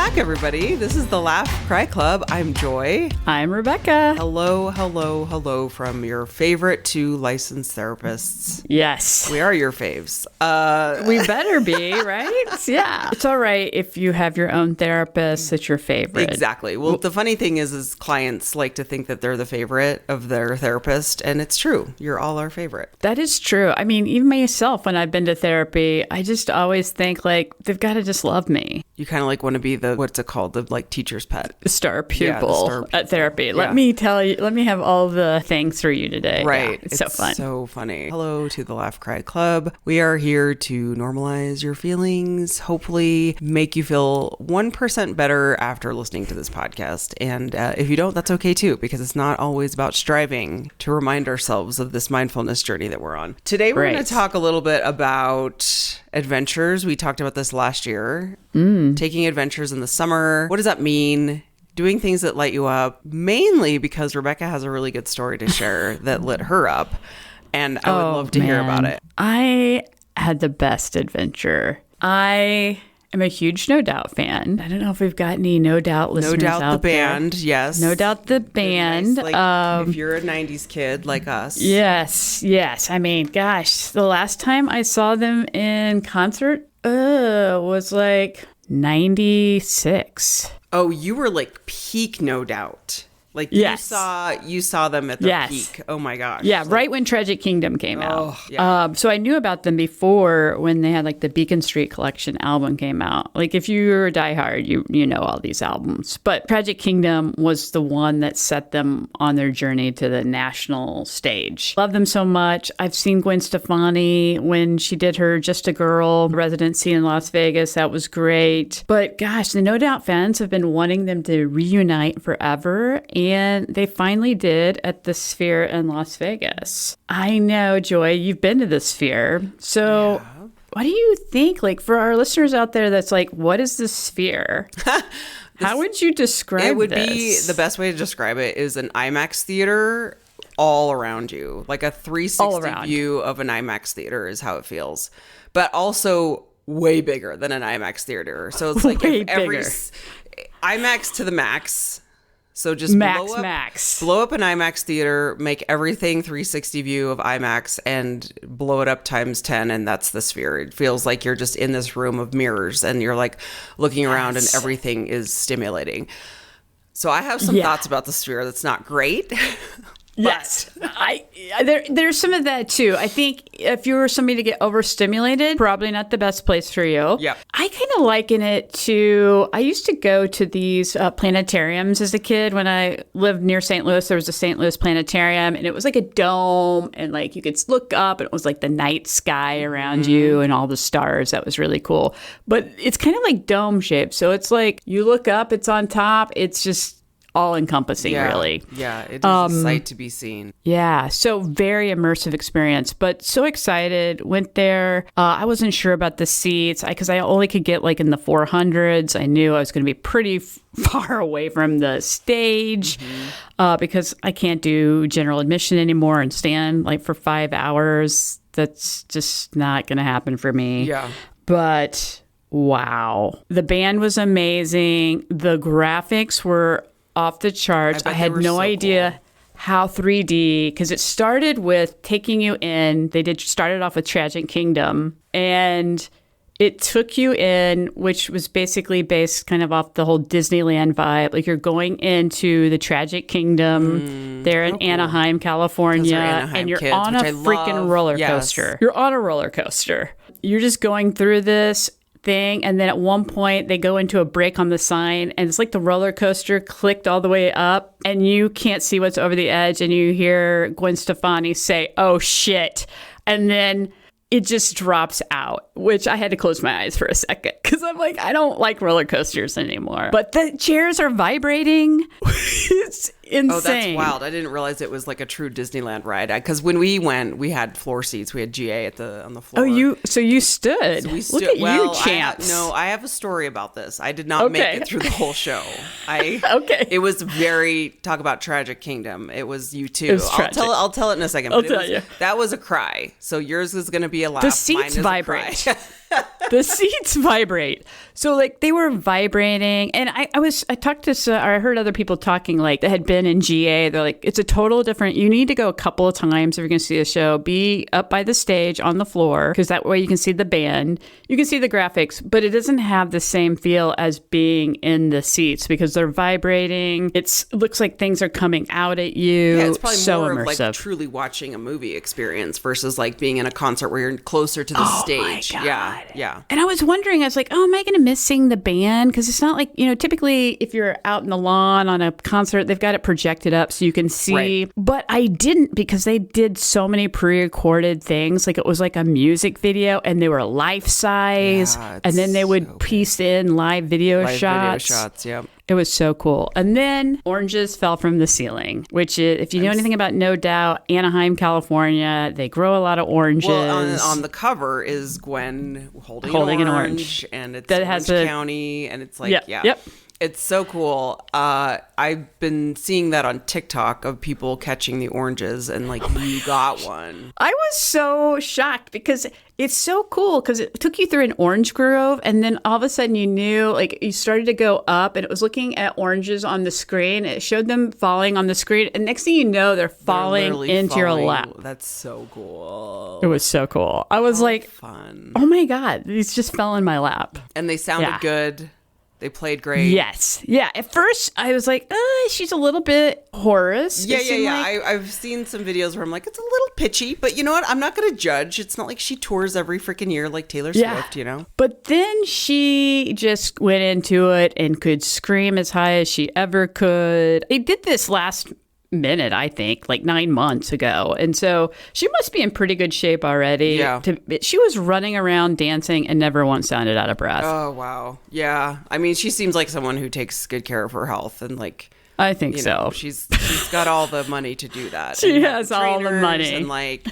back, everybody. This is the Laugh Cry Club. I'm Joy. I'm Rebecca. Hello from your favorite two licensed therapists. Yes. We are your faves. We better be, right? Yeah. It's all right if you have your own therapist that's your favorite. Exactly. Well, the funny thing is clients like to think that they're the favorite of their therapist, and it's true. You're all our favorite. That is true. I mean, even myself, when I've been to therapy, I just always think like they've got to just love me. You kind of like want to be the, what's it called? The like teacher's pet. The star pupil at therapy. Yeah. Let me tell you, let me have all the things for you today. Right. Yeah, it's so fun. So funny. Hello to the Laugh Cry Club. We are here to normalize your feelings, hopefully make you feel 1% better after listening to this podcast. And if you don't, that's okay too, because it's not always about striving to remind ourselves of this mindfulness journey that we're on. Today, we're going to talk a little bit about adventures. We talked about this last year. Taking adventures in the summer. What does that mean? Doing things that light you up, mainly because Rebecca has a really good story to share that lit her up. And I would love to hear about it. I had the best adventure. I am a huge No Doubt fan. I don't know if we've got any No Doubt listeners No Doubt out the there. band, yes. No Doubt the band. Nice, if you're a 90s kid like us. Yes. I mean, gosh, the last time I saw them in concert was like 96. Oh, you were like peak No Doubt. Like you saw them at their peak. Oh my gosh. Yeah, right when Tragic Kingdom came out. Yeah. So I knew about them before when they had like the Beacon Street Collection album came out. Like if you're a diehard, you know all these albums. But Tragic Kingdom was the one that set them on their journey to the national stage. Love them so much. I've seen Gwen Stefani when she did her Just a Girl residency in Las Vegas. That was great. But gosh, the No Doubt fans have been wanting them to reunite forever. And they finally did at the Sphere in Las Vegas. I know, Joy, you've been to the Sphere. So what do you think? Like for our listeners out there that's like, what is the Sphere? How would you describe it? It would be, the best way to describe it is an IMAX theater all around you. Like a 360 view of an IMAX theater is how it feels. But also way bigger than an IMAX theater. So it's like every IMAX to the max. So just blow up an IMAX theater, make everything 360 view of IMAX and blow it up times 10. And that's the Sphere. It feels like you're just in this room of mirrors and you're like looking around and everything is stimulating. So I have some thoughts about the Sphere that's not great. Yes, there's some of that too. I think if you were somebody to get overstimulated, probably not the best place for you. Yeah, I kind of liken it to, I used to go to these planetariums as a kid. When I lived near St. Louis, there was a St. Louis planetarium and it was like a dome and like you could look up and it was like the night sky around you and all the stars. That was really cool. But it's kind of like dome shaped. So it's like you look up, it's on top. It's just all-encompassing, really. Yeah, it is a sight to be seen. Yeah, so very immersive experience, but so excited. Went there. I wasn't sure about the seats because I only could get like in the 400s. I knew I was going to be pretty far away from the stage because I can't do general admission anymore and stand like for 5 hours. That's just not going to happen for me. Yeah. But wow. The band was amazing. The graphics were off the charts. I had no idea how 3D, because it started with taking you in. They started off with Tragic Kingdom, and it took you in, which was basically based kind of off the whole Disneyland vibe. Like you're going into the Tragic Kingdom there in Anaheim, California, and you're on a freaking roller coaster. You're on a roller coaster. You're just going through this thing, and then at one point they go into a break on the sign and it's like the roller coaster clicked all the way up and you can't see what's over the edge and you hear Gwen Stefani say, "Oh shit," and then it just drops out, which I had to close my eyes for a second because I'm like, I don't like roller coasters anymore. But the chairs are vibrating. insane. Oh, that's wild. I didn't realize it was like a true Disneyland ride. Because when we went, we had floor seats. We had GA on the floor. Oh, you stood. So we stood. Look at you, champs. I have a story about this. I did not make it through the whole show. Okay. It was talk about Tragic Kingdom. It was you too. It was tragic. I'll tell it in a second. I'll tell you. That was a cry. So yours is going to be a laugh. The seats vibrate. The seats vibrate. So like they were vibrating, and I talked to, I heard other people talking like that had been in GA. They're like, it's a total different. You need to go a couple of times if you're going to see a show. Be up by the stage on the floor, because that way you can see the band, you can see the graphics, but it doesn't have the same feel as being in the seats because they're vibrating. It looks like things are coming out at you. Yeah, it's probably so more immersive. of like truly watching a movie experience versus like being in a concert where you're closer to the stage. My God. Yeah. And I was wondering, I was like, oh, am I going to miss seeing the band? Because it's not like, typically if you're out in the lawn on a concert, they've got it projected up so you can see. Right. But I didn't, because they did so many pre-recorded things. Like it was like a music video and they were life-size. Yeah, and then they would piece in live video shots. Yep. It was so cool. And then oranges fell from the ceiling, which is, if you know anything about No Doubt, Anaheim, California, they grow a lot of oranges. Well, on the cover is Gwen holding an orange. And it's Orange County. And it's like, Yep. It's so cool. I've been seeing that on TikTok of people catching the oranges and like, you got one. I was so shocked because it's so cool because it took you through an orange grove and then all of a sudden you knew, like you started to go up and it was looking at oranges on the screen. It showed them falling on the screen. And next thing you know, they're falling into your lap. That's so cool. It was so cool. I was fun. Oh my God, these just fell in my lap. And they sounded good. They played great. Yes. Yeah. At first, I was like, she's a little bit hoarse. Yeah. I've seen some videos where I'm like, it's a little pitchy, but you know what? I'm not going to judge. It's not like she tours every freaking year like Taylor Swift, But then she just went into it and could scream as high as she ever could. They did this last minute, I think, like 9 months ago. And so she must be in pretty good shape already. Yeah. She was running around dancing and never once sounded out of breath. Oh, wow. Yeah. I mean, she seems like someone who takes good care of her health and like, I think so. She's got all the money to do that. She has all the money. And like,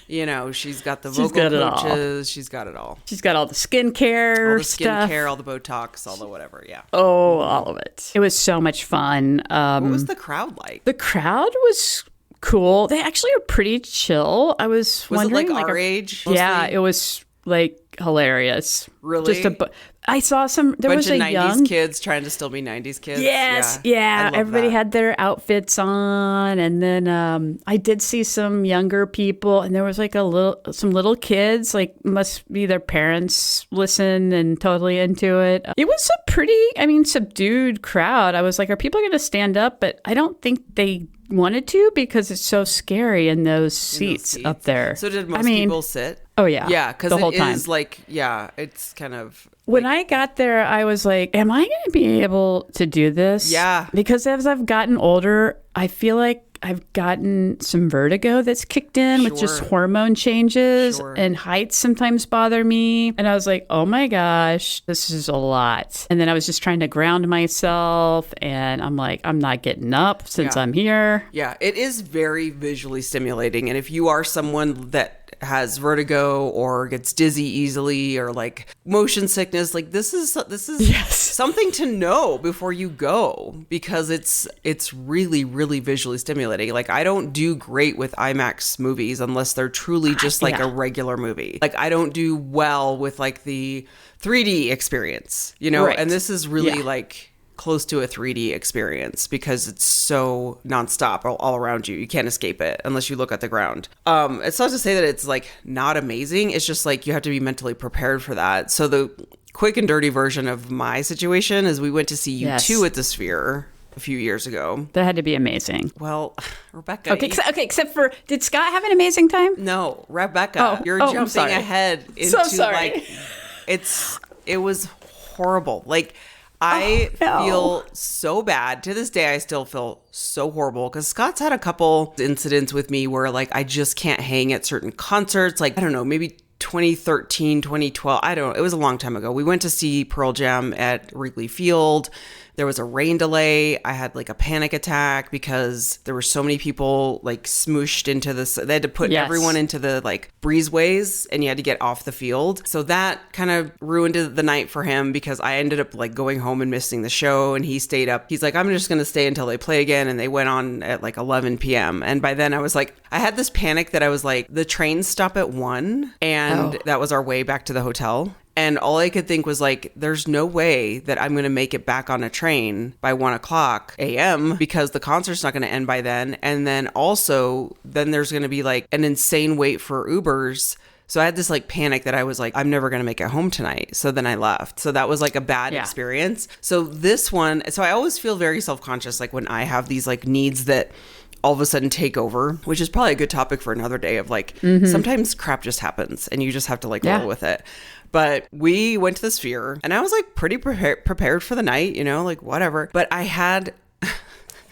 she's got the vocal coaches. She's got it all. She's got all the skincare stuff. All the Botox, all the whatever. Yeah. Oh, all of it. It was so much fun. What was the crowd like? The crowd was cool. They actually were pretty chill. I was wondering, it like our age? Mostly? Yeah, it was like hilarious. Really? I saw there was a 90s young kids trying to still be 90s kids. Yes, yeah. Everybody had their outfits on, and then I did see some younger people, and there was like some little kids, like must be their parents listen and totally into it. It was a pretty, subdued crowd. I was like, are people going to stand up? But I don't think they wanted to because it's so scary in those seats up there. So did most people sit? Oh yeah, yeah, because the whole time. Is like, it's kind of. When I got there, I was like, am I going to be able to do this? Yeah. Because as I've gotten older, I feel like I've gotten some vertigo that's kicked in with just hormone changes, and heights sometimes bother me. And I was like, oh my gosh, this is a lot. And then I was just trying to ground myself, and I'm like, I'm not getting up since I'm here. Yeah, it is very visually stimulating. And if you are someone that has vertigo or gets dizzy easily or like motion sickness, like this is something to know before you go, because it's really, really visually stimulating. Like I don't do great with IMAX movies unless they're truly just like a regular movie. Like I don't do well with like the 3D experience, right. And this is really like close to a 3D experience because it's so nonstop all around you. You can't escape it unless you look at the ground. It's not to say that it's like not amazing. It's just like you have to be mentally prepared for that. So the quick and dirty version of my situation is we went to see U2 at the Sphere a few years ago. That had to be amazing. Well, Rebecca. Okay, except for, did Scott have an amazing time? No, Rebecca. You're jumping ahead into like, it was horrible. Like, I feel so bad. To this day, I still feel so horrible because Scott's had a couple incidents with me where like I just can't hang at certain concerts. Like, I don't know, maybe 2013, 2012. I don't know. It was a long time ago. We went to see Pearl Jam at Wrigley Field. There was a rain delay. I had like a panic attack because there were so many people like smooshed into this. They had to put everyone into the like breezeways and you had to get off the field. So that kind of ruined the night for him because I ended up like going home and missing the show, and he stayed up. He's like, I'm just going to stay until they play again. And they went on at like 11 p.m. And by then I was like, I had this panic that I was like, the trains stop at 1 and that was our way back to the hotel. And all I could think was like, there's no way that I'm going to make it back on a train by 1 o'clock a.m. because the concert's not going to end by then. And then also, then there's going to be like an insane wait for Ubers. So I had this like panic that I was like, I'm never going to make it home tonight. So then I left. So that was like a bad experience. So this one, so I always feel very self-conscious like when I have these like needs that all of a sudden take over, which is probably a good topic for another day of like, sometimes crap just happens and you just have to like roll with it. But we went to the Sphere and I was like pretty prepared for the night, you know, like whatever. But I had,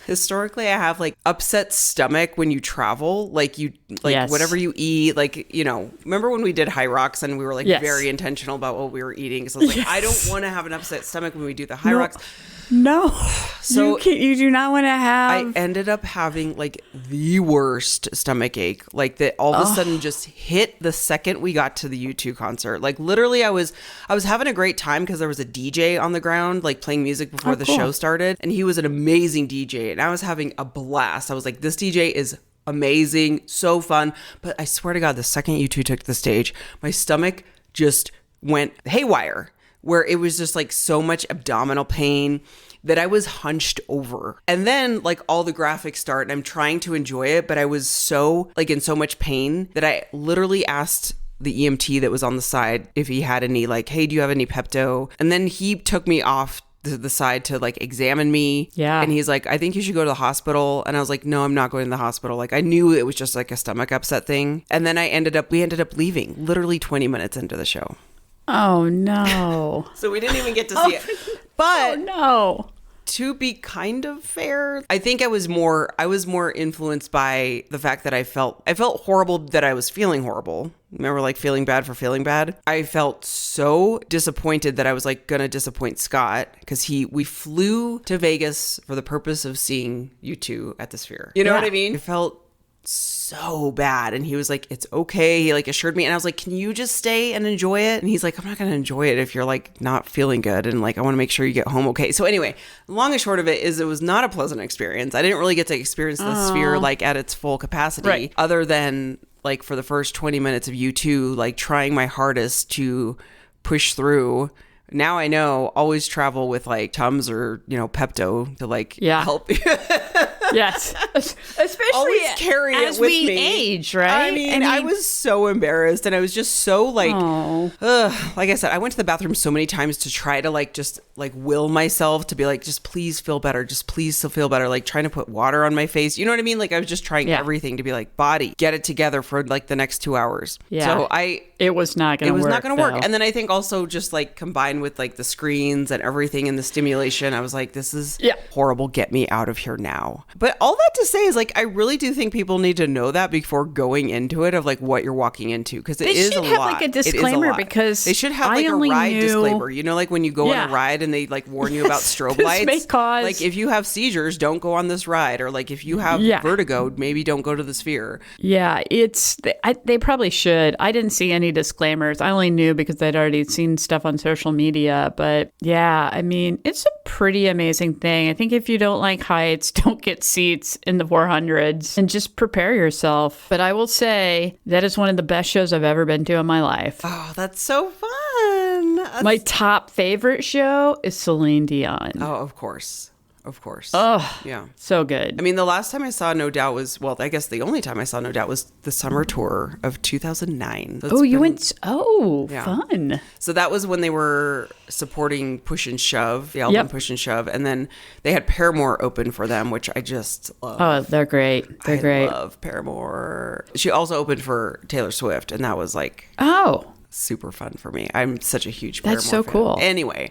historically, I have like upset stomach when you travel, like you, like whatever you eat, like, you know, remember when we did High Rocks and we were like very intentional about what we were eating? So I was like, I don't want to have an upset stomach when we do the High Rocks. No, so you do not want to have. I ended up having like the worst stomach ache, like that all of a sudden just hit the second we got to the U2 concert. Like literally I was having a great time because there was a DJ on the ground, like playing music before the show started. And he was an amazing DJ and I was having a blast. I was like, this DJ is amazing, so fun. But I swear to God, the second U2 took the stage, my stomach just went haywire, where it was just like so much abdominal pain that I was hunched over. And then like all the graphics start and I'm trying to enjoy it, but I was so like in so much pain that I literally asked the EMT that was on the side if he had any like, hey, do you have any Pepto? And then he took me off to the side to like examine me. Yeah. And he's like, I think you should go to the hospital. And I was like, no, I'm not going to the hospital. Like I knew it was just like a stomach upset thing. And then we ended up leaving literally 20 minutes into the show. Oh no. So we didn't even get to see it. But no. To be kind of fair, I think I was more influenced by the fact that I felt horrible that I was feeling horrible. Remember like feeling bad for feeling bad? I felt so disappointed that I was like gonna disappoint Scott because we flew to Vegas for the purpose of seeing U2 at the Sphere. You know what I mean? I felt so bad, and he was like, it's okay. He like assured me, and I was like, can you just stay and enjoy it? And he's like, I'm not gonna enjoy it if you're like not feeling good, and like I want to make sure you get home okay. So anyway, long and short of it is it was not a pleasant experience. I didn't really get to experience the Sphere like at its full capacity, other than like for the first 20 minutes of U2, like trying my hardest to push through. Now I know, always travel with like Tums or, you know, Pepto to like help you. Yes. Especially always carry it as with we me. age, right? I mean, I was so embarrassed and I was just so like, like I said, I went to the bathroom so many times to try to like just like will myself to be like, just please feel better. Just please feel better. Like trying to put water on my face. You know what I mean? Like I was just trying everything to be like, body, get it together for like the next 2 hours. Yeah. So it was not going to work. It was not going to work. And then I think also just like combined with like the screens and everything and the stimulation, I was like, this is horrible. Get me out of here now. But all that to say is like, I really do think people need to know that before going into it of like what you're walking into. Because it is a lot. They should have like a disclaimer because they should have like a ride disclaimer. You know, like when you go on a ride and they like warn you about strobe lights. Like if you have seizures, don't go on this ride. Or like if you have vertigo, maybe don't go to the Sphere. Yeah, they probably should. I didn't see any disclaimers. I only knew because I'd already seen stuff on social media. But yeah, I mean, it's a pretty amazing thing. I think if you don't like heights, don't get seats in the 400s and just prepare yourself. But I will say that is one of the best shows I've ever been to in my life. Oh, that's so fun. My top favorite show is Celine Dion. Oh, of course. Of course. Oh, yeah. So good. I mean, the last time I saw No Doubt was, well, I guess the only time I saw No Doubt was the summer tour of 2009. You went, fun. So that was when they were supporting Push and Shove, the album Push and Shove. And then they had Paramore open for them, which I just love. Oh, they're great. They're great. I love Paramore. She also opened for Taylor Swift, and that was like, super fun for me. I'm such a huge Paramore fan. That's so cool. Anyway.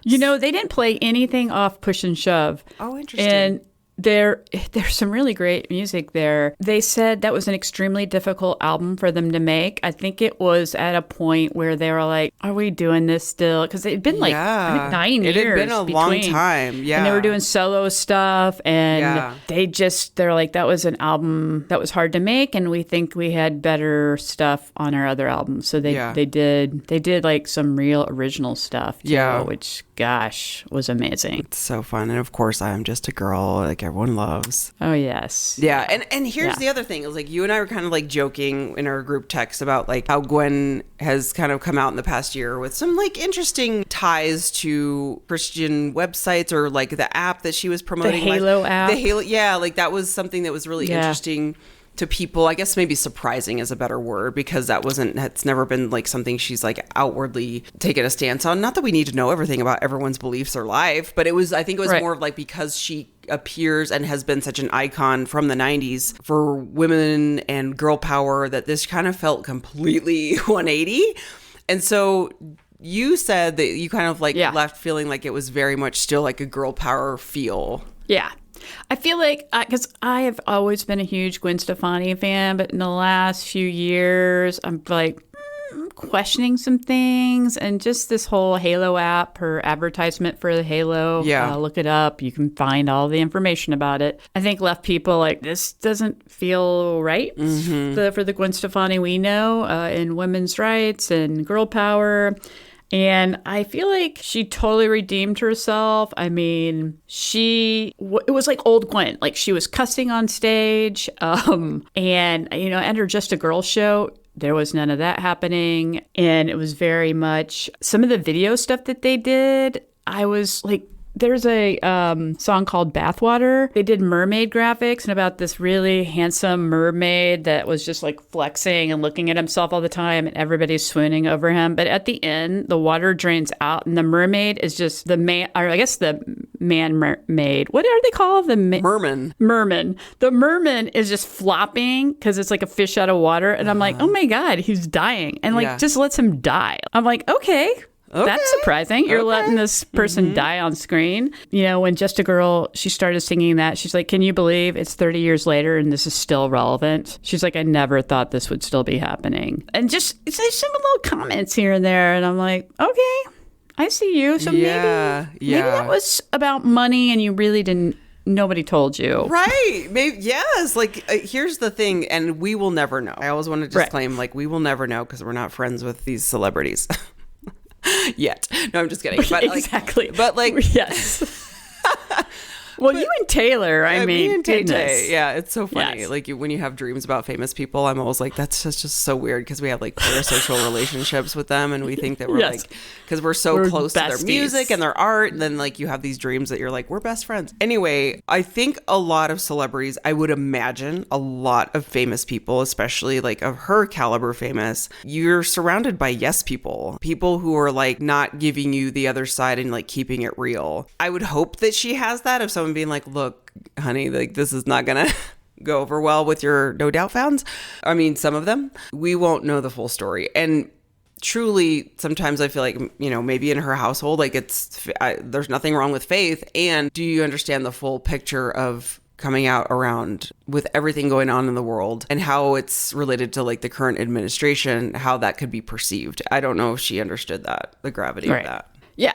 You know, they didn't play anything off Push and Shove. Oh, interesting. And There's some really great music there. They said that was an extremely difficult album for them to make. I think it was at a point where they were like, are we doing this still? Because it'd been like I think 9 years. It had been a long time. Yeah. And they were doing solo stuff. And they're like, that was an album that was hard to make. And we think we had better stuff on our other albums. So they did like some real original stuff too, which, gosh, was amazing. It's so fun. And of course, I Am Just a Girl, like everyone loves. Oh, yes. Yeah. And here's the other thing is like you and I were kind of like joking in our group text about like how Gwen has kind of come out in the past year with some like interesting ties to Christian websites or like the app that she was promoting. The Halo app. The Halo. Yeah. Like that was something that was really interesting to people. I guess maybe surprising is a better word because it's never been like something she's like outwardly taken a stance on. Not that we need to know everything about everyone's beliefs or life, but I think it was more of like because she appears and has been such an icon from the 90s for women and girl power that this kind of felt completely 180. And so you said that you kind of like left feeling like it was very much still like a girl power feel. Yeah. I feel like, because I have always been a huge Gwen Stefani fan, but in the last few years, I'm like questioning some things. And just this whole Halo app, her advertisement for the Halo, look it up. You can find all the information about it. I think left people like, this doesn't feel right for the Gwen Stefani we know in women's rights and girl power. And I feel like she totally redeemed herself. I mean, it was like old Gwen. Like she was cussing on stage. And, at her Just a Girl show, there was none of that happening. And it was very much some of the video stuff that they did. I was like, there's a song called Bathwater. They did mermaid graphics and about this really handsome mermaid that was just like flexing and looking at himself all the time and everybody's swooning over him. But at the end, the water drains out and the mermaid is just the man, or I guess the mermaid. What are they called? Merman. Merman. The merman is just flopping because it's like a fish out of water. And I'm like, oh my God, he's dying. And just lets him die. I'm like, okay. That's surprising. You're letting this person die on screen. When Just a Girl, she started singing that, she's like, can you believe it's 30 years later and this is still relevant? She's like, I never thought this would still be happening. And just it's some little comments here and there. And I'm like, okay, I see you. So maybe that was about money and you really didn't. Nobody told you. Right. Maybe, yes. Like, here's the thing, and we will never know. I always want to disclaim, like, we will never know because we're not friends with these celebrities. Yet. No, I'm just kidding. But exactly. But yes. Well, you and Taylor, I mean, me and goodness. Yeah, it's so funny. Yes. Like when you have dreams about famous people, I'm always like, that's just so weird because we have like parasocial relationships with them, and we think that we're like, because we're so close to their music and their art, and then like you have these dreams that you're like, we're best friends. Anyway, I think a lot of celebrities, I would imagine a lot of famous people, especially like of her caliber famous, you're surrounded by yes people who are like not giving you the other side and like keeping it real. I would hope that she has that of someone being like, look, honey, like this is not gonna go over well with your No Doubt fans. I mean, some of them. We won't know the full story. And truly, sometimes I feel like, maybe in her household, like there's nothing wrong with Faith. And do you understand the full picture of coming out around with everything going on in the world and how it's related to like the current administration, how that could be perceived? I don't know if she understood that, the gravity of that. Yeah,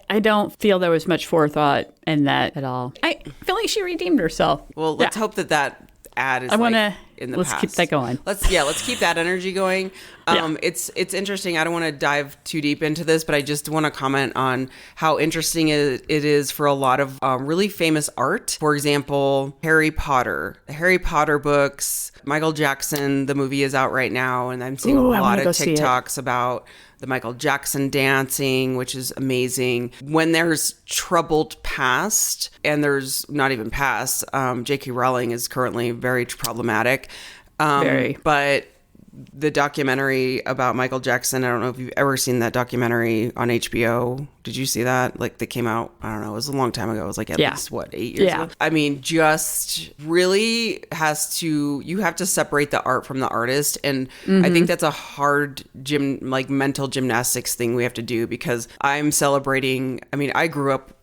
I don't feel there was much forethought in that at all. I feel like she redeemed herself. Well, let's hope that ad is in the let's past. Keep that going. Let's keep that energy going. It's interesting. I don't want to dive too deep into this, but I just want to comment on how interesting it is for a lot of really famous art. For example, Harry Potter, the Harry Potter books, Michael Jackson, the movie is out right now, and I'm seeing a lot of TikToks about the Michael Jackson dancing, which is amazing. When there's troubled past, and there's not even past, J.K. Rowling is currently very problematic. But the documentary about Michael Jackson, I don't know if you've ever seen that documentary on HBO. Did you see that? Like, they came out, I don't know, it was a long time ago. It was like at least, 8 years ago? I mean, just really you have to separate the art from the artist. And I think that's a hard mental gymnastics thing we have to do, because I'm celebrating, I mean, I grew up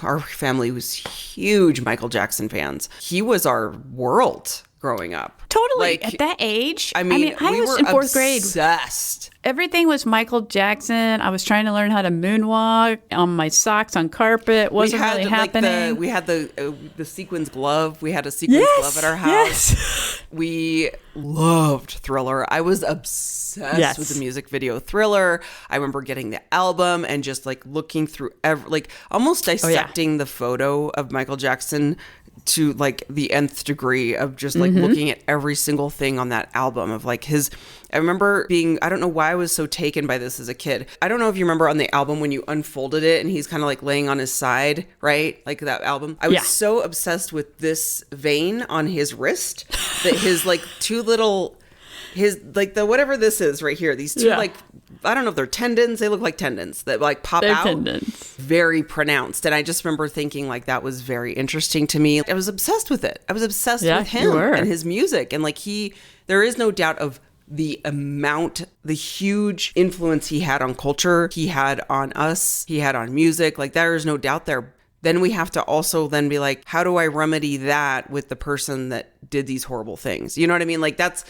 our family was huge Michael Jackson fans. He was our world growing up. Totally. Like, at that age. I mean, I was in fourth grade. Obsessed. Everything was Michael Jackson. I was trying to learn how to moonwalk on my socks on carpet. Wasn't really happening. We had the sequins glove. We had a sequins glove at our house. Yes. We loved Thriller. I was obsessed with the music video Thriller. I remember getting the album and just like looking through almost dissecting the photo of Michael Jackson to like the nth degree of just like looking at every single thing on that album of like I remember I don't know why I was so taken by this as a kid. I don't know if you remember on the album when you unfolded it and he's kind of like laying on his side, right? Like that album. I was so obsessed with this vein on his wrist that his like two little, whatever this is right here, these two like, I don't know if they're tendons. They look like tendons that like pop out. Tendons. Very pronounced. And I just remember thinking like that was very interesting to me. I was obsessed with it. I was obsessed with him and his music. And like there is no doubt of the huge influence he had on culture, he had on us, he had on music. Like there is no doubt there. Then we have to also then be like, how do I remedy that with the person that did these horrible things? You know what I mean? Like that's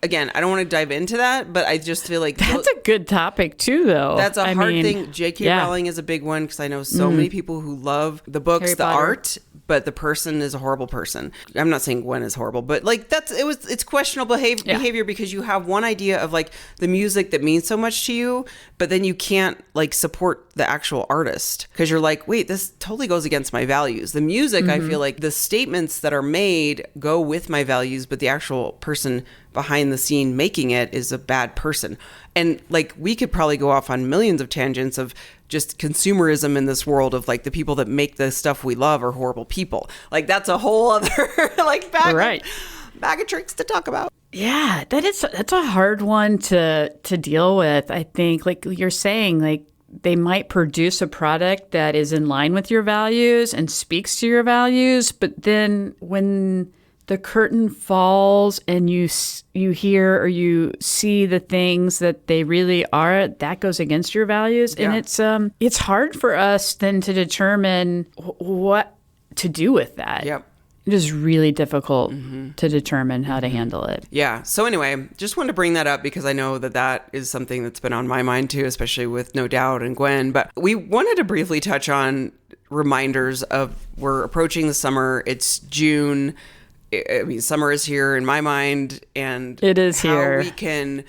again, I don't want to dive into that, but I just feel like that's a good topic too, though. That's a hard thing. J.K. Rowling is a big one because I know so many people who love the books, Harry Potter. Art, but the person is a horrible person. I'm not saying Gwen is horrible, but like it's questionable behavior because you have one idea of like the music that means so much to you, but then you can't like support the actual artist because you're like, wait, this totally goes against my values. The music, I feel like the statements that are made go with my values, but the actual person behind the scene making it is a bad person. And like we could probably go off on millions of tangents of just consumerism in this world of like the people that make the stuff we love are horrible people. Like that's a whole other like bag of tricks to talk about. Yeah, that's a hard one to deal with. I think like you're saying, like they might produce a product that is in line with your values and speaks to your values, but then when the curtain falls and you hear or you see the things that they really are, that goes against your values. Yeah. And it's hard for us then to determine what to do with that. Yep. It is really difficult to determine how to handle it. Yeah. So anyway, just wanted to bring that up because I know that is something that's been on my mind too, especially with No Doubt and Gwen. But we wanted to briefly touch on reminders of we're approaching the summer. It's June. I mean, summer is here in my mind, and it is here. How we can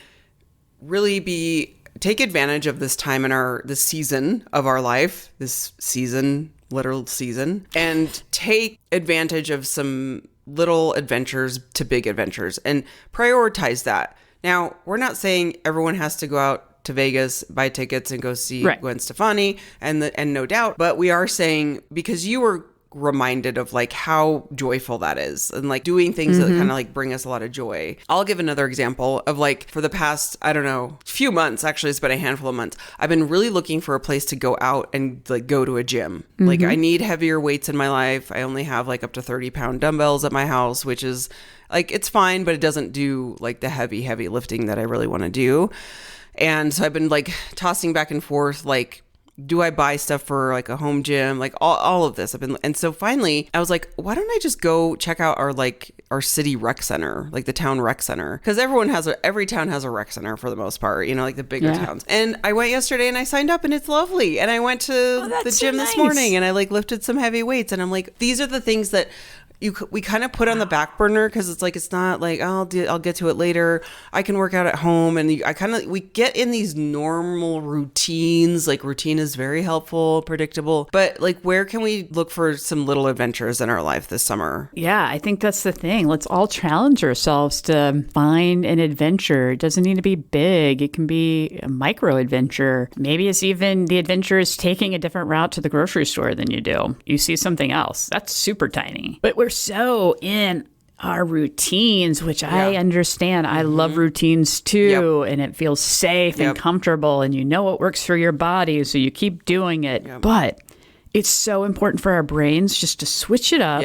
really take advantage of this time in this season of our life, this season, literal season, and take advantage of some little adventures to big adventures and prioritize that. Now, we're not saying everyone has to go out to Vegas, buy tickets, and go see Gwen Stefani and No Doubt, but we are saying because you were reminded of like how joyful that is and like doing things that kind of like bring us a lot of joy. I'll give another example of like for the past, I don't know, few months, actually it's been a handful of months, I've been really looking for a place to go out and like go to a gym. Like I need heavier weights in my life. I only have like up to 30-pound dumbbells at my house, which is like, it's fine, but it doesn't do like the heavy lifting that I really want to do. And so I've been like tossing back and forth, like, do I buy stuff for like a home gym? Like all of this. And so finally I was like, why don't I just go check out our city rec center, like the town rec center? Cause every town has a rec center for the most part, you know, like the bigger towns. And I went yesterday and I signed up and it's lovely. And I went to the gym this morning and I like lifted some heavy weights and I'm like, these are the things that we kind of put on the back burner because it's like it's not like I'll get to it later. I can work out at home, and we get in these normal routines. Like routine is very helpful, predictable. But like, where can we look for some little adventures in our life this summer? Yeah, I think that's the thing. Let's all challenge ourselves to find an adventure. It doesn't need to be big. It can be a micro adventure. Maybe it's even the adventure is taking a different route to the grocery store than you do. You see something else. That's super tiny. But we're so in our routines, which I understand. I love routines too. And it feels safe and comfortable and you know what works for your body. So you keep doing it. But it's so important for our brains just to switch it up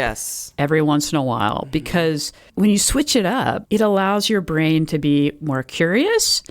every once in a while. Because when you switch it up, it allows your brain to be more curious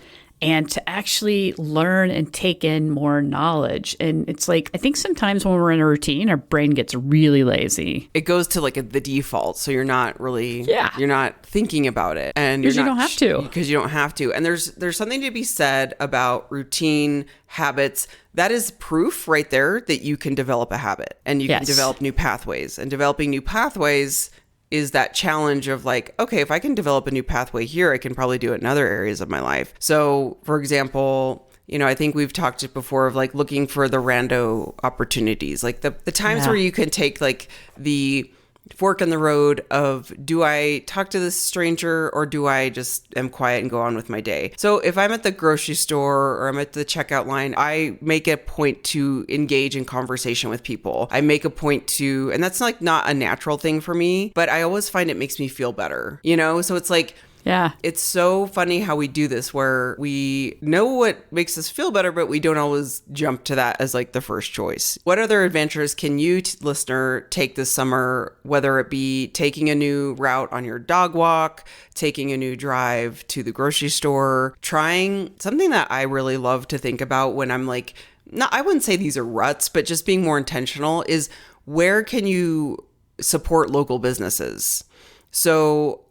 and to actually learn and take in more knowledge. And it's like, I think sometimes when we're in a routine, our brain gets really lazy. It goes to like the default. So you're not really, you're not thinking about it. And because you don't have to. Because you don't have to. And there's something to be said about routine habits. That is proof right there that you can develop a habit and you can develop new pathways. And developing new pathways is that challenge of like, okay, if I can develop a new pathway here, I can probably do it in other areas of my life. So for example, you know, I think we've talked before of like looking for the rando opportunities, like the times where you can take like the fork in the road of, do I talk to this stranger or do I just am quiet and go on with my day? So if I'm at the grocery store or I'm at the checkout line, I make a point to engage in conversation with people. I make a point to, and that's like not a natural thing for me, but I always find it makes me feel better, you know? So it's like, it's so funny how we do this where we know what makes us feel better, but we don't always jump to that as like the first choice. What other adventures can you, listener, take this summer, whether it be taking a new route on your dog walk, taking a new drive to the grocery store, trying something that I really love to think about when I'm like, I wouldn't say these are ruts, but just being more intentional is where can you support local businesses? So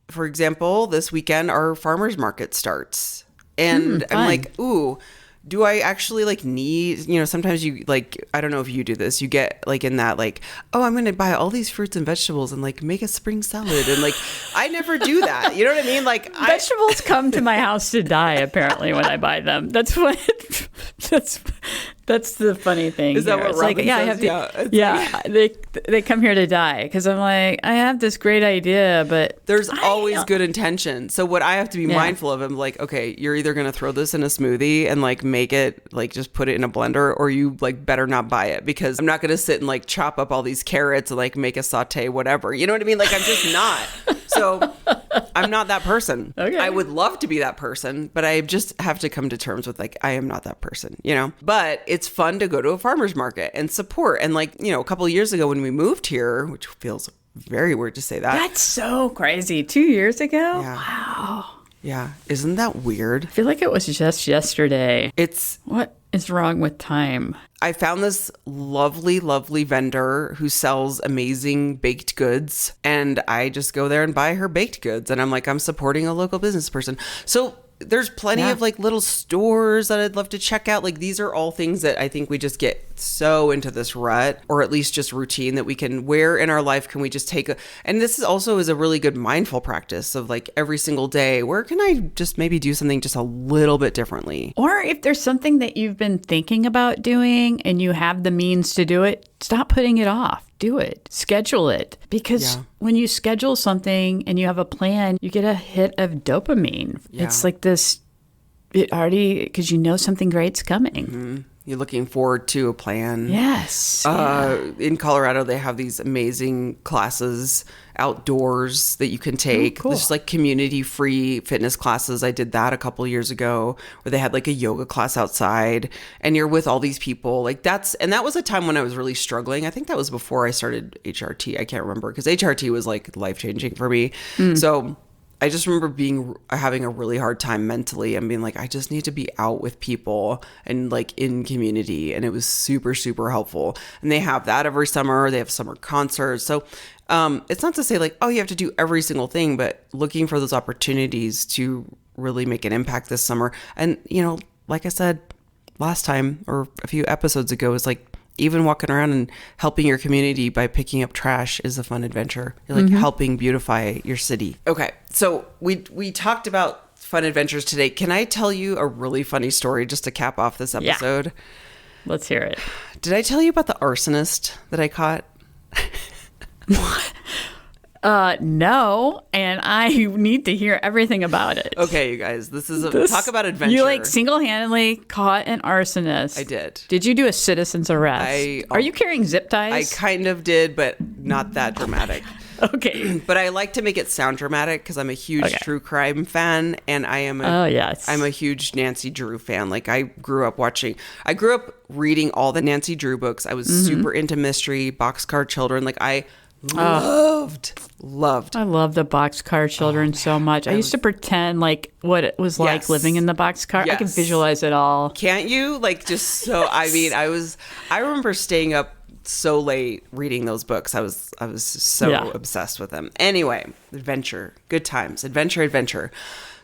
for example, this weekend, our farmer's market starts. And I'm like, ooh, do I actually like need, you know, sometimes you like, I don't know if you do this, you get like in that like, oh, I'm going to buy all these fruits and vegetables and like make a spring salad. And like, I never do that. You know what I mean? Like vegetables come to my house to die, apparently, when I buy them. That's what, that's the funny thing. Is that here. what It's Robin like, says? They come here to die because I'm like, I have this great idea, but there's always good intention. So what I have to be mindful of, I'm like, okay, you're either going to throw this in a smoothie and like make it, like just put it in a blender, or you like better not buy it, because I'm not going to sit and like chop up all these carrots and like make a saute, whatever. You know what I mean? Like I'm just not. So I'm not that person. Okay. I would love to be that person, but I just have to come to terms with like, I am not that person, you know? But it's fun to go to a farmer's market and support. And like, you know, a couple of years ago when we moved here, which feels very weird to say that. That's so crazy. 2 years ago? Yeah. Wow. Yeah. Isn't that weird? I feel like it was just yesterday. What is wrong with time? I found this lovely, lovely vendor who sells amazing baked goods, and I just go there and buy her baked goods. And I'm like, I'm supporting a local business person. So there's plenty of like little stores that I'd love to check out. Like these are all things that I think we just get so into this rut, or at least just routine, that we can, where in our life can we just take and this is also is a really good mindful practice of like every single day, where can I just maybe do something just a little bit differently? Or if there's something that you've been thinking about doing and you have the means to do it, stop putting it off. Do it. Schedule it. Because when you schedule something and you have a plan, you get a hit of dopamine. Yeah. It's like this, because you know something great's coming. Mm-hmm. You're looking forward to a plan. Yes. In Colorado, they have these amazing classes outdoors that you can take. Oh, cool. There's like community-free fitness classes. I did that a couple years ago, where they had like a yoga class outside, and you're with all these people. Like that was a time when I was really struggling. I think that was before I started HRT. I can't remember, because HRT was like life-changing for me. So I just remember having a really hard time mentally and being like, I just need to be out with people and like in community. And it was super, super helpful. And they have that every summer. They have summer concerts. So it's not to say like, oh, you have to do every single thing, but looking for those opportunities to really make an impact this summer. And, you know, like I said last time or a few episodes ago, is like, even walking around and helping your community by picking up trash is a fun adventure. You're like helping beautify your city. Okay, so we talked about fun adventures today. Can I tell you a really funny story just to cap off this episode? Yeah. Let's hear it. Did I tell you about the arsonist that I caught? What? No, and I need to hear everything about it. Okay, you guys, talk about adventure. You like single-handedly caught an arsonist. I did. Did you do a citizen's arrest? Are you carrying zip ties? I kind of did, but not that dramatic. Okay. But I like to make it sound dramatic because I'm a huge true crime fan, and I'm a huge Nancy Drew fan. Like I grew up reading all the Nancy Drew books. I was super into mystery, Boxcar Children. Like I Loved. I love the Boxcar Children so much. I used to pretend like what it was like living in the boxcar. Yes. I can visualize it all. Can't you? Like, just so, yes. I remember staying up so late reading those books. I was so obsessed with them. Anyway, adventure, good times, adventure.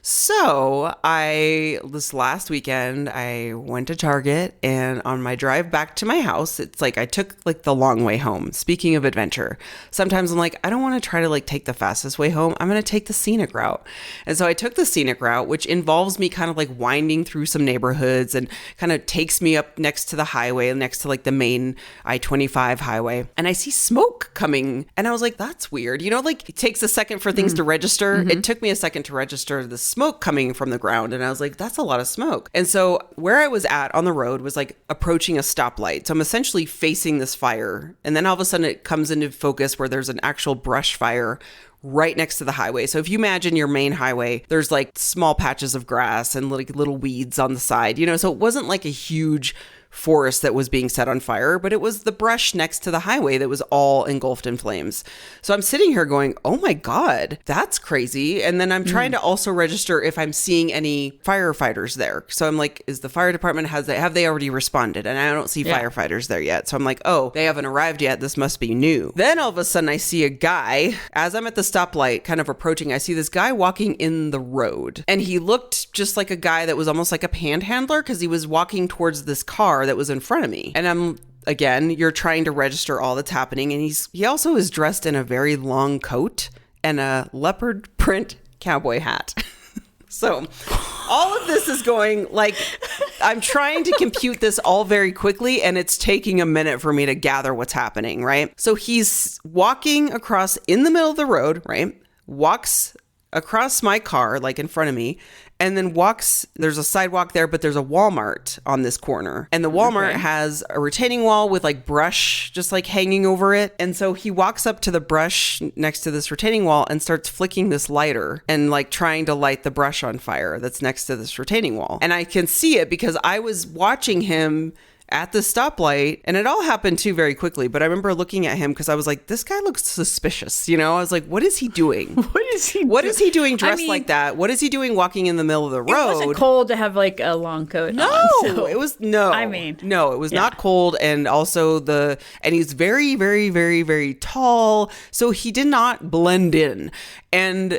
So this last weekend, I went to Target, and on my drive back to my house, it's like I took like the long way home. Speaking of adventure, sometimes I'm like, I don't want to try to like take the fastest way home. I'm going to take the scenic route. And so I took the scenic route, which involves me kind of like winding through some neighborhoods and kind of takes me up next to the highway, next to like the main I-25 highway. And I see smoke coming, and I was like, that's weird. You know, like it takes a second for things to register. Mm-hmm. It took me a second to register the smoke coming from the ground, and I was like, that's a lot of smoke. And so where I was at on the road was like approaching a stoplight. So I'm essentially facing this fire, and then all of a sudden it comes into focus where there's an actual brush fire right next to the highway. So if you imagine your main highway, there's like small patches of grass and like little weeds on the side, you know, so it wasn't like a huge forest that was being set on fire, but it was the brush next to the highway that was all engulfed in flames. So I'm sitting here going, oh my God, that's crazy. And then I'm trying to also register if I'm seeing any firefighters there. So I'm like, is the fire department, have they already responded? And I don't see firefighters there yet. So I'm like, oh, they haven't arrived yet. This must be new. Then all of a sudden I see a guy, as I'm at the stoplight kind of approaching, I see this guy walking in the road, and he looked just like a guy that was almost like a panhandler, because he was walking towards this car that was in front of me. And again, you're trying to register all that's happening. And he also is dressed in a very long coat and a leopard print cowboy hat. So all of this is going like, I'm trying to compute this all very quickly, and it's taking a minute for me to gather what's happening, right? So he's walking across in the middle of the road, right? Walks across my car, like in front of me, and then there's a sidewalk there, but there's a Walmart on this corner. And the Walmart has a retaining wall with like brush just like hanging over it. And so he walks up to the brush next to this retaining wall and starts flicking this lighter and like trying to light the brush on fire that's next to this retaining wall. And I can see it because I was watching him at the stoplight, and it all happened too very quickly. But I remember looking at him because I was like, this guy looks suspicious. You know, I was like, what is he doing? What is he doing dressed like that? What is he doing walking in the middle of the road? It wasn't cold to have like a long coat. No, on, it was it was not cold. And also and he's very, very, very, very tall. So he did not blend in. And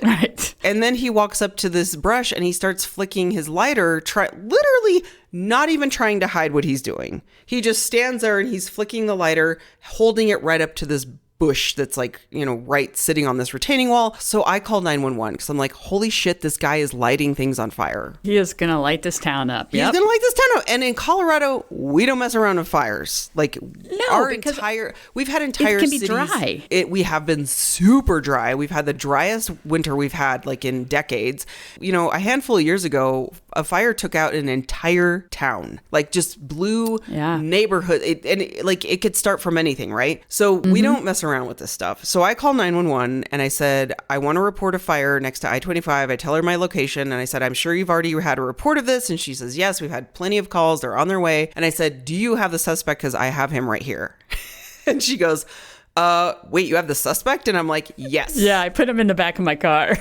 then he walks up to this brush and he starts flicking his lighter, literally not even trying to hide what he's doing. He just stands there and he's flicking the lighter, holding it right up to this bush that's like, you know, right sitting on this retaining wall. So I called 911 because I'm like, holy shit, this guy is lighting things on fire. He is going to light this town up. He's going to light this town up. And in Colorado, we don't mess around with fires. Like we've had entire cities. It can be dry. We have been super dry. We've had the driest winter we've had like in decades. You know, a handful of years ago, a fire took out an entire town, like just blew neighborhood. It could start from anything, right? So we don't mess around with this stuff. So I called 911 and I said, I want to report a fire next to I-25. I tell her my location and I said, I'm sure you've already had a report of this. And she says, yes, we've had plenty of calls. They're on their way. And I said, do you have the suspect? Because I have him right here. And she goes, wait, you have the suspect? And I'm like, yes. Yeah, I put him in the back of my car.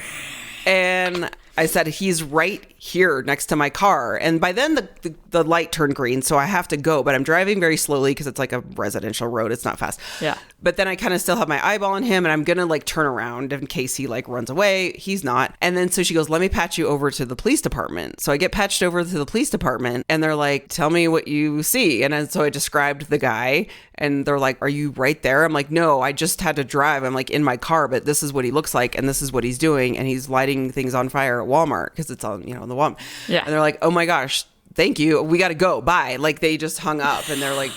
And I said, he's right here next to my car. And by then the light turned green, so I have to go. But I'm driving very slowly because it's like a residential road. It's not fast. Yeah. But then I kind of still have my eyeball on him, and I'm going to like turn around in case he like runs away. He's not. And then so she goes, let me patch you over to the police department. So I get patched over to the police department, and they're like, tell me what you see. And so I described the guy, and they're like, are you right there? I'm like, no, I just had to drive. I'm like in my car, but this is what he looks like, and this is what he's doing. And he's lighting things on fire at Walmart because it's on, you know, the Walmart. Yeah. And they're like, oh my gosh, thank you. We got to go. Bye. Like they just hung up and they're like,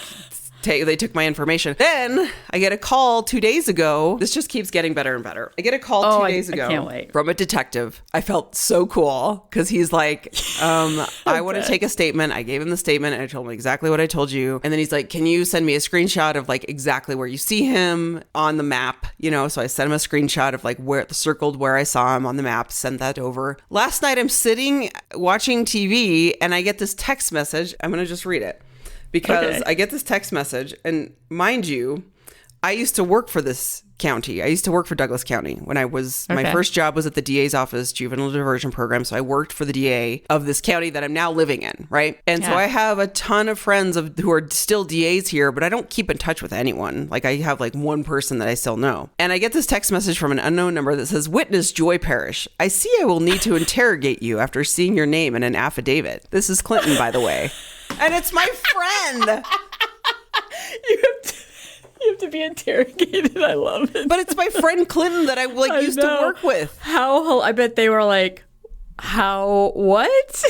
they took my information. Then I get a call 2 days ago. This just keeps getting better and better. I get a call 2 days ago. I can't wait. From a detective. I felt so cool because he's like, I want to take a statement. I gave him the statement and I told him exactly what I told you. And then he's like, can you send me a screenshot of like exactly where you see him on the map? You know, so I sent him a screenshot of like where circled where I saw him on the map, sent that over. Last night I'm sitting watching TV and I get this text message. I'm going to just read it. Because I get this text message, and mind you, I used to work for this county. I used to work for Douglas County when I was, my first job was at the DA's office, juvenile diversion program. So I worked for the DA of this county that I'm now living in, right? And so I have a ton of friends who are still DAs here, but I don't keep in touch with anyone. Like I have like one person that I still know. And I get this text message from an unknown number that says, "Witness Joy Parrish. I see I will need to interrogate you after seeing your name in an affidavit. This is Clinton, by the way." And it's my friend. You have to be interrogated. I love it. But it's my friend Clinton that I used to work with. I bet they were like, what?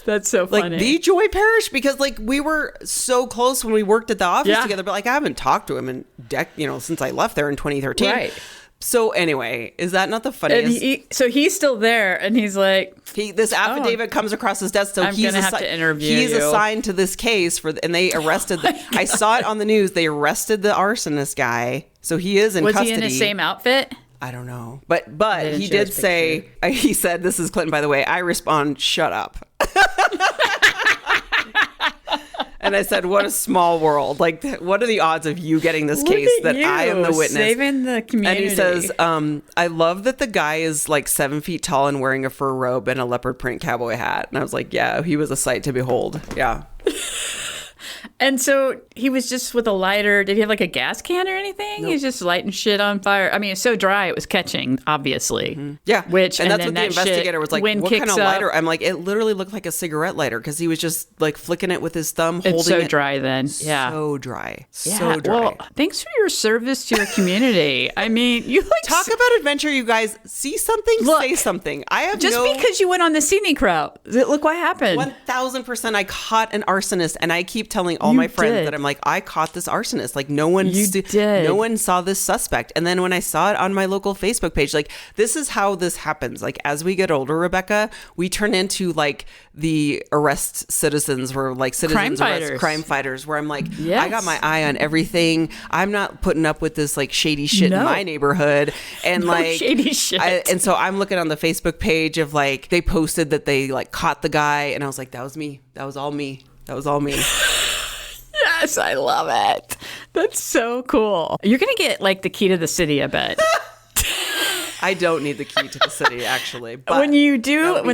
That's so funny. Like the Joy Parrish, because like we were so close when we worked at the office together, but like I haven't talked to him in since I left there in 2013. Right. So anyway, is that not the funniest? So he's still there, and he's like, this affidavit comes across his desk. So I'm gonna have to interview He's you. assigned to this case and they arrested. I saw it on the news. They arrested the arsonist guy. So he is in custody. Was he in the same outfit? I don't know, but he did say he said, "This is Clinton, by the way." I respond, "Shut up." And I said, "What a small world. Like, what are the odds of you getting this case that I am the witness?" Saving the community. And he says, "I love that the guy is like 7 feet tall and wearing a fur robe and a leopard print cowboy hat." And I was like, yeah, he was a sight to behold. Yeah. And so he was just with a lighter. Did he have like a gas can or anything? Nope. He was just lighting shit on fire. I mean, it's so dry it was catching, obviously. Mm-hmm. Yeah. And that's what the investigator was like, what kind of lighter? I'm like, it literally looked like a cigarette lighter because he was just like flicking it with his thumb, holding it. It's so dry then. Yeah. So dry. Yeah. So dry. Well, thanks for your service to your community. I mean, you like talk about adventure, you guys. See something, say something. I have just because you went on the scenic route. Look what happened. 1000%. I caught an arsonist, and I keep telling all my friends that I'm like, I caught this arsonist. Like no one saw this suspect. And then when I saw it on my local Facebook page, like this is how this happens. Like as we get older, Rebecca, we turn into like the arrest citizens, where like crime fighters, where I'm like, I got my eye on everything. I'm not putting up with this like shady shit in my neighborhood. And like shady shit. And so I'm looking on the Facebook page of like, they posted that they like caught the guy, and I was like, that was me. That was all me. That was all me. Yes, I love it. That's so cool. You're going to get like the key to the city, I bet. I don't need the key to the city, actually. But when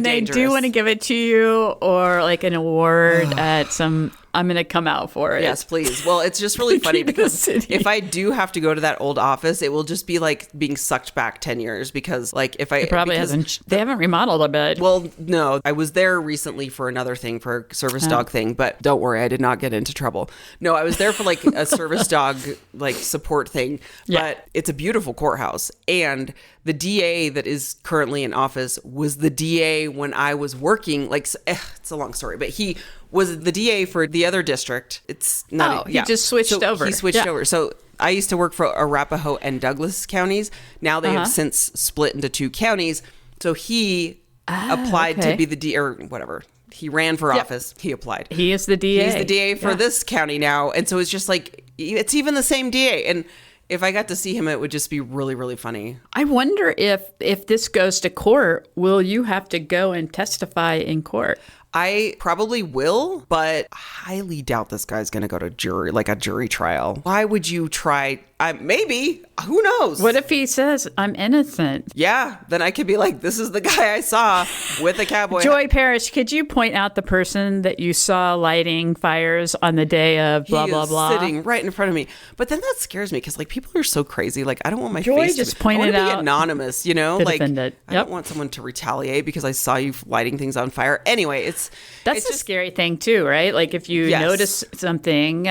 they do want to give it to you, or like an award at some, I'm going to come out for it. Yes, please. Well, it's just really funny because if I do have to go to that old office, it will just be like being sucked back 10 years because like if I... It probably they haven't remodeled a bit. Well, no. I was there recently for another thing, for a service dog thing, but don't worry, I did not get into trouble. No, I was there for like a service dog like support thing, but it's a beautiful courthouse. And the DA that is currently in office was the DA when I was working. Like, it's a long story, but he was the DA for the other district. It's not. He just switched over. He switched over. So I used to work for Arapahoe and Douglas counties. Now they have since split into 2 counties. So he applied to be the DA or whatever. He ran for office. He applied. He is the DA. He's the DA for this county now. And so it's just like, it's even the same DA. And if I got to see him, it would just be really, really funny. I wonder if this goes to court, will you have to go and testify in court? I probably will, but highly doubt this guy's going to go to jury, like a jury trial. Why would you try? Maybe. Who knows? What if he says, I'm innocent? Yeah. Then I could be like, this is the guy I saw with a cowboy. Joy Parrish, could you point out the person that you saw lighting fires on the day of blah, blah, blah? Sitting right in front of me. But then that scares me because like people are so crazy. Like I don't want my Joy face just to be, pointed I want to out be anonymous, you know? Like defendant. I don't want someone to retaliate because I saw you lighting things on fire. Anyway, that's a scary thing too, right? Like if you notice something,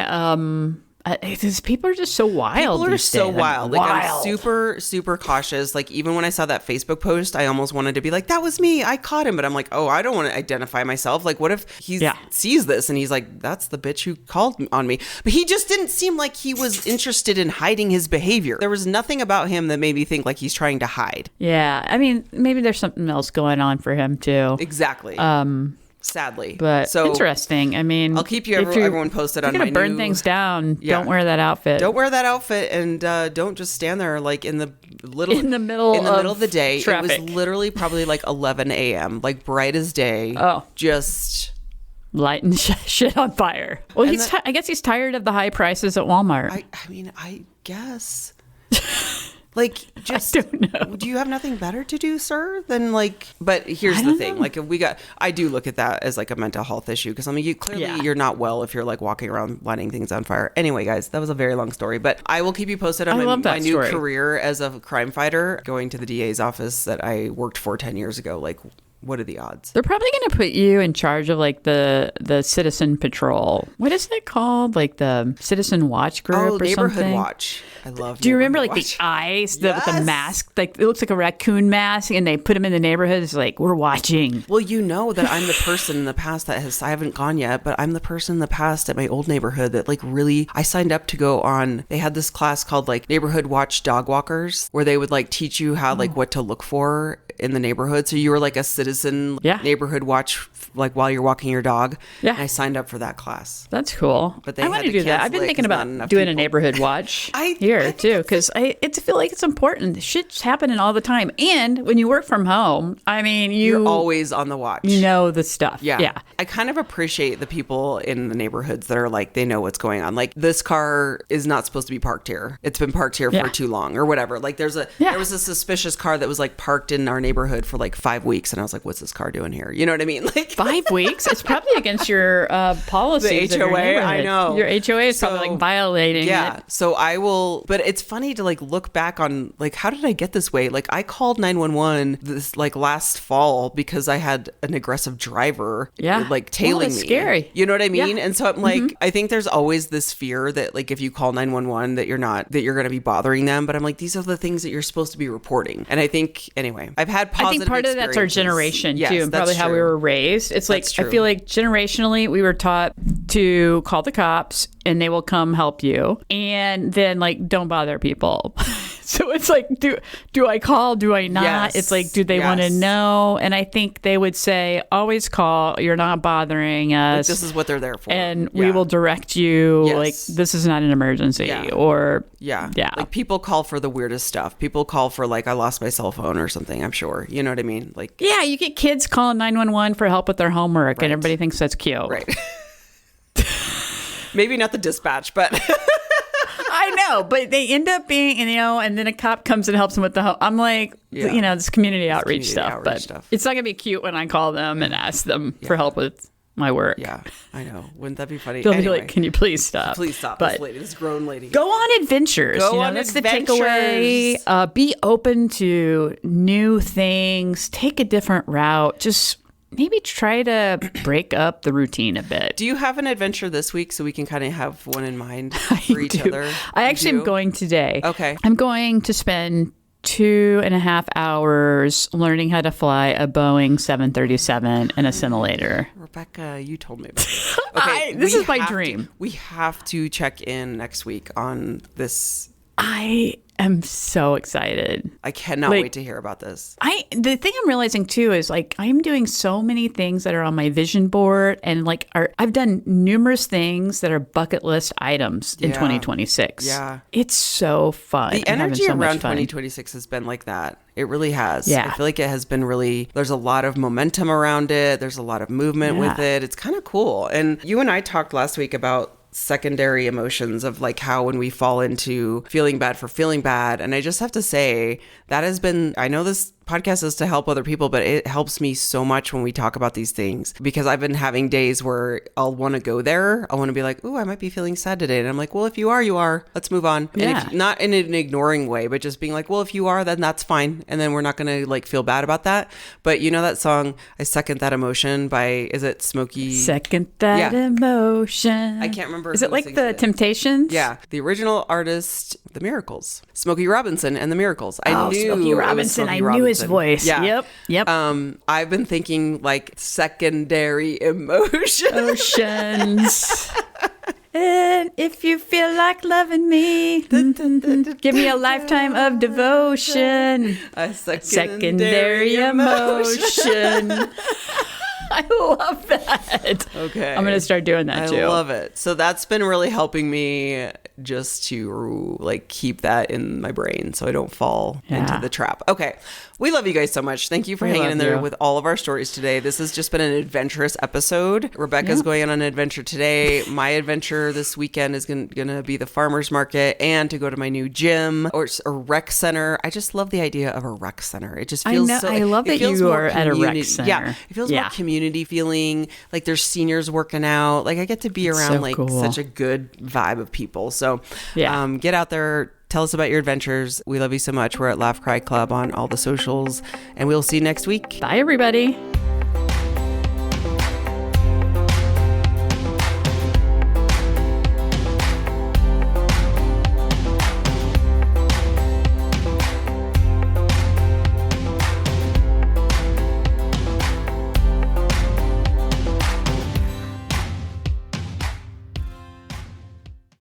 people are just so wild. People are so wild. Like I'm super, super cautious. Like even when I saw that Facebook post, I almost wanted to be like, that was me. I caught him. But I'm like, oh, I don't want to identify myself. Like what if he sees this and he's like, that's the bitch who called on me. But he just didn't seem like he was interested in hiding his behavior. There was nothing about him that made me think like he's trying to hide. Yeah. I mean, maybe there's something else going on for him too. Exactly. Sadly, but so interesting. I mean, I'll keep everyone posted on my new... burn things down. Don't wear that outfit. Don't wear that outfit, and don't just stand there like in the middle of the day. Traffic. It was literally probably like 11 a.m., like bright as day. Oh, just lighting shit on fire. Well, I guess he's tired of the high prices at Walmart. I mean, I guess. Like, just, I don't know. Do you have nothing better to do, sir? Than like, but here's the thing. Like, if I do look at that as like a mental health issue. Because I mean, you're not well if you're like walking around lighting things on fire. Anyway, guys, that was a very long story, but I will keep you posted on my new career as a crime fighter, going to the DA's office that I worked for 10 years ago. Like, what are the odds? They're probably going to put you in charge of like the citizen patrol. What is it called? Like the citizen watch group or neighborhood something? Watch. I love. Do you remember like the eyes with the mask? Like it looks like a raccoon mask, and they put them in the neighborhood. It's like, we're watching. Well, you know that I'm the person in the past I haven't gone yet, but I'm the person in the past at my old neighborhood that like really, I signed up to go on. They had this class called like Neighborhood Watch Dog Walkers, where they would like teach you how like what to look for in the neighborhood. So you were like a citizen neighborhood watch, like while you're walking your dog. Yeah. And I signed up for that class. That's cool. But I want to do that. I've been thinking about doing a neighborhood watch here too, because I feel like it's important. Shit's happening all the time. And when you work from home, I mean, you're always on the watch. You know the stuff. Yeah. I kind of appreciate the people in the neighborhoods that are like, they know what's going on. Like, this car is not supposed to be parked here. It's been parked here for too long or whatever. Like there was a suspicious car that was like parked in our neighborhood for like 5 weeks. And I was like, what's this car doing here? You know what I mean? Like 5 weeks? It's probably against your policies. The HOA, I know. Your HOA is probably like violating it. So I will, but it's funny to like look back on like, how did I get this way? Like I called 911 this like last fall because I had an aggressive driver like tailing me. Scary. You know what I mean? And so I'm like, I think there's always this fear that like if you call 911 that you're going to be bothering them. But I'm like, these are the things that you're supposed to be reporting. And I think, anyway, I've had positive I think part of that's our generation too, and probably how we were raised. It's like, I feel like generationally we were taught to call the cops and they will come help you, and then like don't bother people. So it's like, do I call? Do I not? Yes. It's like, do they want to know? And I think they would say, always call. You're not bothering us. Like, this is what they're there for. And we will direct you. Yes. Like, this is not an emergency. Or, Like, people call for the weirdest stuff. People call for, like, I lost my cell phone or something, I'm sure. You know what I mean? Like, yeah, you get kids calling 911 for help with their homework, and everybody thinks that's cute. Right. Maybe not the dispatch, but... I know, but they end up being, and then a cop comes and helps them with the I'm like, this community outreach stuff. It's not going to be cute when I call them and ask them for help with my work. Yeah, I know. Wouldn't that be funny? They'll be like, can you please stop? Please stop, this grown lady. Go on adventures. That's the takeaway. Be open to new things. Take a different route. Just... maybe try to break up the routine a bit. Do you have an adventure this week so we can kind of have one in mind for each other? I actually am going today. Okay. I'm going to spend 2.5 hours learning how to fly a Boeing 737 and a simulator. Rebecca, you told me about this. Okay, this is my dream. We have to check in next week on this. I am so excited. I cannot wait to hear about this. The thing I'm realizing too is like I'm doing so many things that are on my vision board, and like I've done numerous things that are bucket list items in 2026. Yeah. It's so fun. The energy around 2026 has been like that. It really has. Yeah. I feel like it has been really, there's a lot of momentum around it. There's a lot of movement with it. It's kind of cool. And you and I talked last week about secondary emotions of like how when we fall into feeling bad for feeling bad. And I just have to say that has been, I know this podcast is to help other people, but it helps me so much when we talk about these things, because I've been having days where I'll want to go there. I want to be like, ooh, I might be feeling sad today. And I'm like, well, if you are, you are. Let's move on. Yeah. And if, not in an ignoring way, but just being like, well, if you are, then that's fine. And then we're not going to like feel bad about that. But you know that song, I Second That Emotion by, is it Smokey? Second That Emotion. I can't remember. Is it like the Temptations? Yeah. The original artist, The Miracles. Smokey Robinson and The Miracles. I knew Smokey Robinson. I knew his voice. Yeah. Yep. I've been thinking like secondary emotions. And if you feel like loving me, give me a lifetime of devotion. A secondary emotion. I love that. Okay. I'm going to start doing that too. I love it. So that's been really helping me just to like keep that in my brain so I don't fall into the trap. Okay. We love you guys so much. Thank you for hanging in there with all of our stories today. This has just been an adventurous episode. Rebecca's going on an adventure today. My adventure this weekend is going to be the farmer's market and to go to my new gym or a rec center. I just love the idea of a rec center. It just feels I love that you are at a rec center. Yeah, it feels more community feeling. Like there's seniors working out. Like I get to be around such a good vibe of people. So get out there. Tell us about your adventures. We love you so much. We're at Laugh Cry Club on all the socials, and we'll see you next week. Bye, everybody.